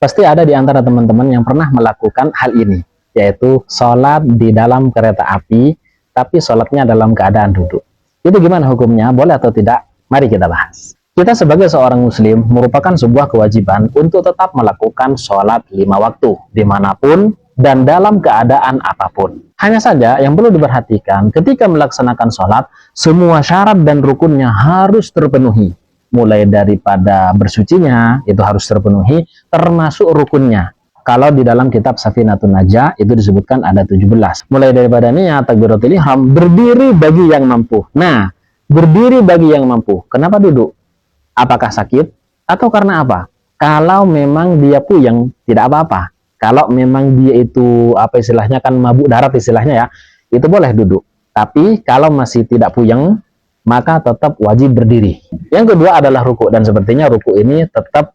Pasti ada di antara teman-teman yang pernah melakukan hal ini, yaitu sholat di dalam kereta api, tapi sholatnya dalam keadaan duduk. Itu gimana hukumnya? Boleh atau tidak? Mari kita bahas. Kita sebagai seorang muslim merupakan sebuah kewajiban untuk tetap melakukan sholat 5 waktu, dimanapun dan dalam keadaan apapun. Hanya saja yang perlu diperhatikan ketika melaksanakan sholat, semua syarat dan rukunnya harus terpenuhi. Mulai daripada bersucinya itu harus terpenuhi, termasuk rukunnya. Kalau di dalam kitab Safinatun Najah itu disebutkan ada 17. Mulai daripada niat, takbiratul ihram, berdiri bagi yang mampu. Nah, berdiri bagi yang mampu. Kenapa duduk? Apakah sakit? Atau karena apa? Kalau memang dia puyeng, tidak apa-apa. Kalau memang dia itu apa istilahnya kan mabuk darat istilahnya ya, itu boleh duduk. Tapi kalau masih tidak puyeng, maka tetap wajib berdiri. Yang kedua adalah ruku, dan sepertinya ruku ini tetap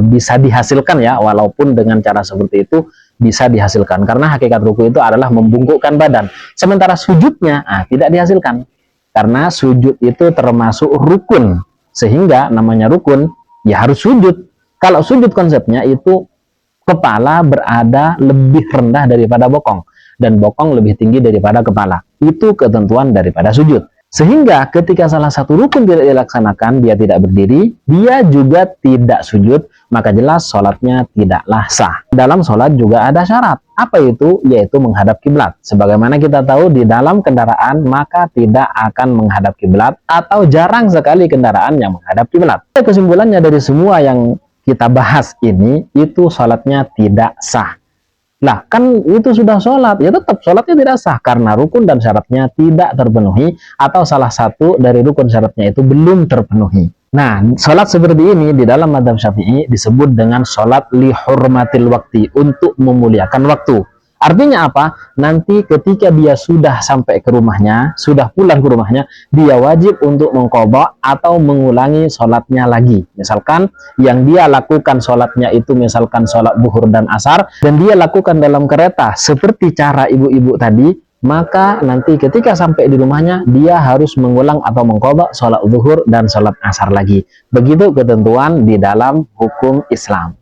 bisa dihasilkan ya, walaupun dengan cara seperti itu bisa dihasilkan, karena hakikat ruku itu adalah membungkukkan badan. Sementara sujudnya tidak dihasilkan, karena sujud itu termasuk rukun, sehingga namanya rukun ya harus sujud. Kalau sujud konsepnya itu kepala berada lebih rendah daripada bokong, dan bokong lebih tinggi daripada kepala. Itu ketentuan daripada sujud. Sehingga ketika salah satu rukun tidak dilaksanakan, dia tidak berdiri, dia juga tidak sujud, maka jelas sholatnya tidaklah sah. Dalam sholat juga ada syarat. Apa itu? Yaitu menghadap kiblat. Sebagaimana kita tahu di dalam kendaraan, maka tidak akan menghadap kiblat, atau jarang sekali kendaraan yang menghadap kiblat. Kesimpulannya dari semua yang kita bahas ini, itu sholatnya tidak sah. Nah, kan itu sudah sholat, ya tetap sholatnya tidak sah karena rukun dan syaratnya tidak terpenuhi, atau salah satu dari rukun syaratnya itu belum terpenuhi. Nah, sholat seperti ini di dalam mazhab Syafi'i disebut dengan sholat li hurmatil waktu, untuk memuliakan waktu. Artinya apa? Nanti ketika dia sudah sampai ke rumahnya, sudah pulang ke rumahnya, dia wajib untuk mengqadha atau mengulangi sholatnya lagi. Misalkan yang dia lakukan sholatnya itu misalkan sholat zuhur dan asar, dan dia lakukan dalam kereta seperti cara ibu-ibu tadi, maka nanti ketika sampai di rumahnya, dia harus mengulang atau mengqadha sholat zuhur dan sholat asar lagi. Begitu ketentuan di dalam hukum Islam.